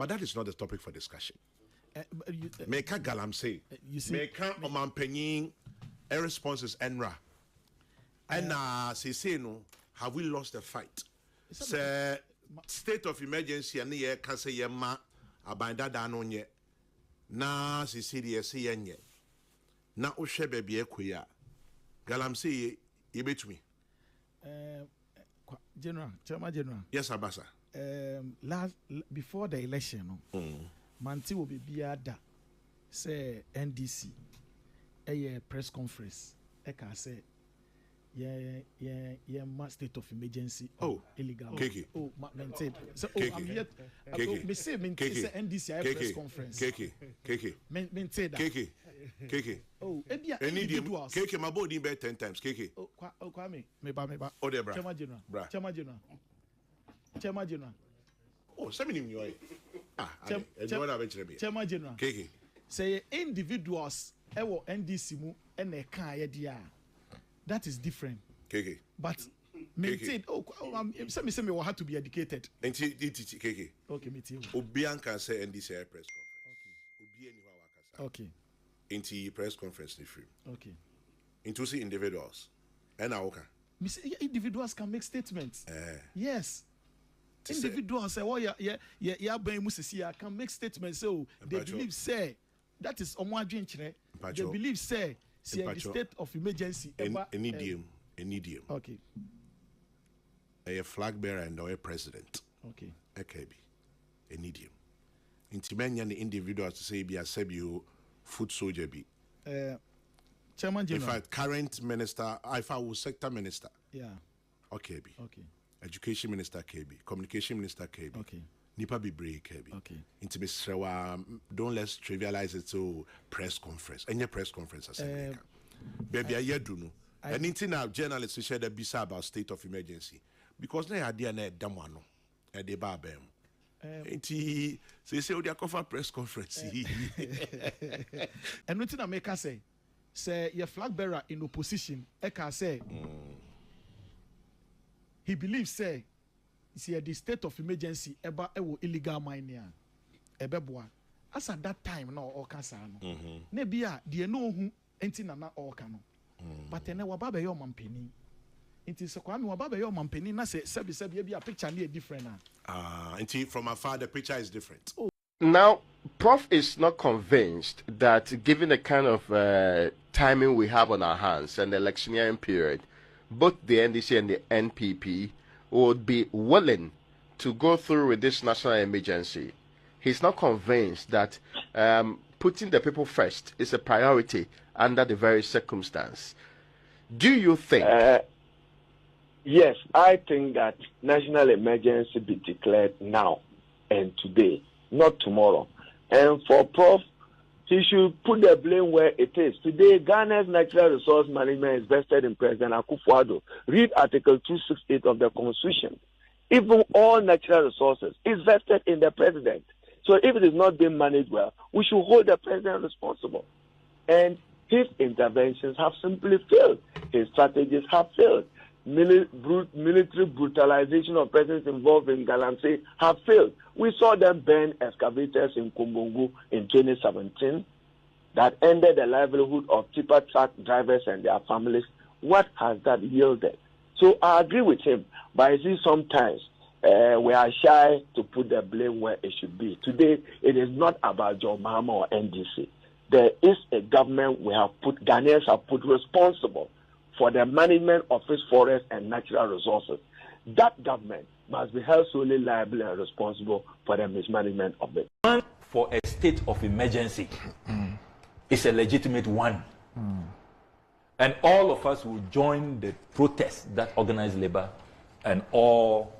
But that is not the topic for discussion. Make a Galamsey. Make a Omampenyin. A responses Enra. And say no, have we lost the fight? Say state of emergency and ye can say yema abanda danonye. Na say yenye. Na ushe baby ekuya. Galamsey ye bet me. General, Chairman General. Yes, Abasa. Before the election, Manti will be biada. Say NDC, a press conference. Eka say, yeah, state of emergency. Oh, illegal. Keke. Oh, maintained. So, I'm yet. Keke. Say NDC a press conference. Keke. Maintained. Keke. Oh, individuals. Keke, my body be 10 times. Keke. Oh, Kwame. Meba. Oh, there, bra. Chairman General. Oh, 7 in your Chairman General. Keke. Say individuals ewo NDC mu and a car idea. That is different. Keke. But maintain. Say me will have to be educated. Keke. Okay, me too. Obian can say NDC press conference. Okay. Into press conference ni free. Okay. Into see individuals. And okay. Individuals can make statements. Yes. Individuals say, can make statements. So they believe say that is they believe say the state of emergency. An idiom. Okay. A flag bearer and a president. Okay. Okay. An idiom. Intimanya the individuals to say be a sebu food soldier be. Chairman General. In fact, current minister, if I was sector minister. Yeah. Okay. Okay. Education minister KB, communication minister KB. Okay. Nipa be brave KB. Okay. Intimacy, don't let's trivialize it to press conference. Any press conference as baby, I do know. And in our journalists we share the bisa about state of emergency because they are there na damwano e de ba bam. Enti say we dey cover press conference. And nothing I make us say your flag bearer in opposition e can say he believes say the state of emergency eba ewo illegal mining ebeboa as at that time no all kasa no na bia de no hu enti na all ka no but ene wa baba yo mampeni enti se Kwame wa baba yo mampeni na se sebi bia picture na different na enti from afar the picture is different. Now, Prof is not convinced that given the kind of timing we have on our hands and the electioneering period, both the NDC and the NPP would be willing to go through with this national emergency. He's not convinced that putting the people first is a priority under the very circumstance. Do you think? Yes, I think that national emergency be declared now and today, not tomorrow. And for Prof, he should put the blame where it is. Today, Ghana's natural resource management is vested in President Akufo-Addo. Read Article 268 of the Constitution. Even all natural resources is vested in the President. So if it is not being managed well, we should hold the President responsible. And his interventions have simply failed. His strategies have failed. Military brutalization of persons involved in Galamsey have failed. We saw them burn excavators in Kumbungu in 2017 that ended the livelihood of tipper truck drivers and their families. What has that yielded? So I agree with him, but I see sometimes we are shy to put the blame where it should be. Today, it is not about John Mahama or NDC. There is a government Ghanaians have put responsible for the management of its forests and natural resources. That government must be held solely liable and responsible for the mismanagement of it. For a state of emergency is a legitimate one. And all of us will join the protests that organized labor and all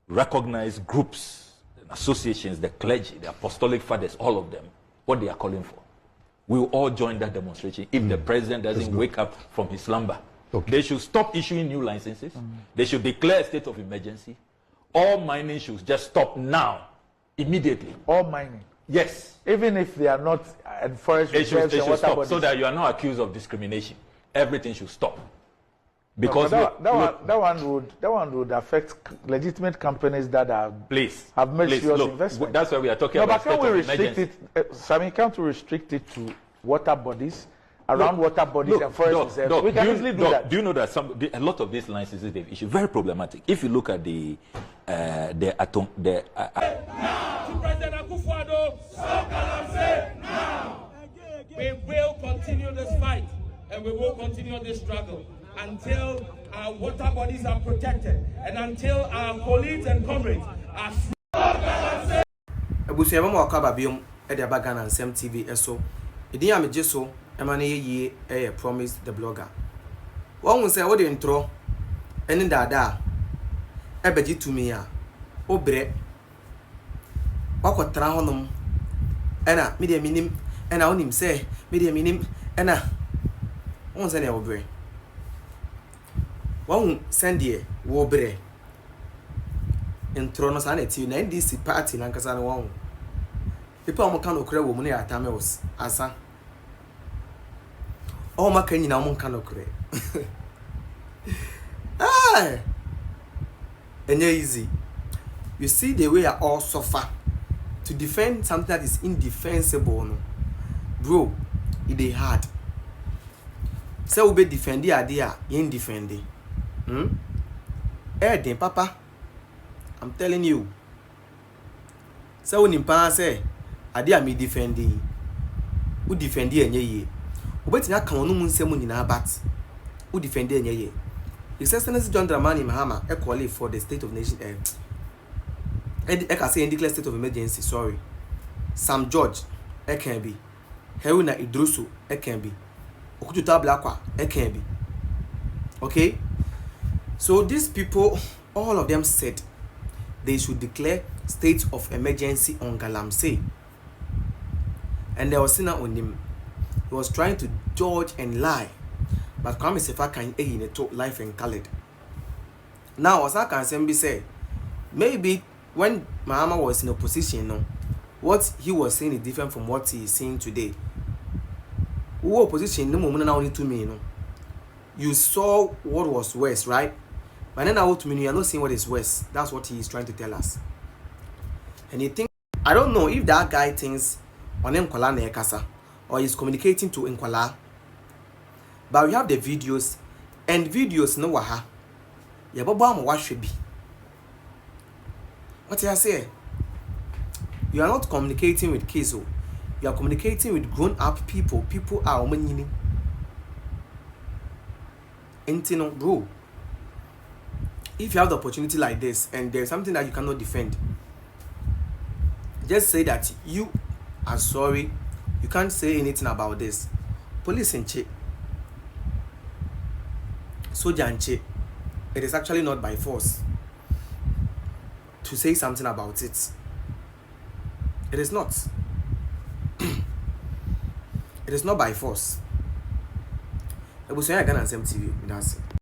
recognized groups, associations, the clergy, the apostolic fathers, all of them, what they are calling for. We will all join that demonstration if the president doesn't wake up from his slumber. Okay. They should stop issuing new licenses. They should declare a state of emergency. All mining should just stop now, immediately. All mining? Yes. Even if they are not forest reserves and water stop bodies? So that you are not accused of discrimination. Everything should stop. Because that one would affect legitimate companies that have made serious investment. That's why we are talking about. But can we restrict it? Sami, can't we restrict it to water bodies, around water bodies and forest reserves? We can easily do that. Do you know that a lot of these licenses they've issued very problematic? If you look at the now to President Akufo-Addo, so Galamsey now. We will continue this fight and we will continue this struggle until our water bodies are protected and until our colleagues and comrades are free. Ebusuema mo akaba biom e de Ghana Nsem TV eso. Edin ya meje so e ma na ye Promise the blogger. Won say wo de intro eni dada e beji tumi a obre wakotra honom ena me de minim ena onim say me de minim ena won say na obre won send here wo bre intro no sa na ti na NDC party na nkasa na won people mo kan okra wo mu na atame was asa o maka nyina mo kan okra ah enye easy. You see the way I all suffer to defend something that is indefensible, no? Bro, it is hard. So we be defend the idea, you defend it. Then papa, I'm telling you. So when impa say, idea me defending, who defend the enye ye? Ubeti na kan onu mu nsemu ni na bat. Who defend the enye ye? His Excellency John Dramani Mahama equally for the state of nation. I can say in declare state of emergency. Sorry, Sam George, can be. Haruna Idrisu, can be. Okututa Blakwa, can be. Okay, so these people, all of them said they should declare state of emergency on Galamsey, and there was Sina on him. He was trying to dodge and lie. But Kwame Sefa can in a talk life and colored. Now, as I can say, maybe when Mahama was in opposition, no, what he was saying is different from what he is saying today. Who opposition no moment now only to me, no. You saw what was worse, right? But then now to me, you are not seeing what is worse. That's what he is trying to tell us. And he think I don't know if that guy thinks on Nkwala na Ekasa or he's communicating to Nkwala. But we have the videos, and videos no waha. Ya baba mo wahwe. What I say? You are not communicating with kids. You are communicating with grown-up people. People are omanyini. Entino, bro. If you have the opportunity like this, and there's something that you cannot defend, just say that you are sorry. You can't say anything about this. Police in check. Sojanche, it is actually not by force to say something about it. It is not. It is not by force. Ebusuema Ghana Nsem TV. That's it.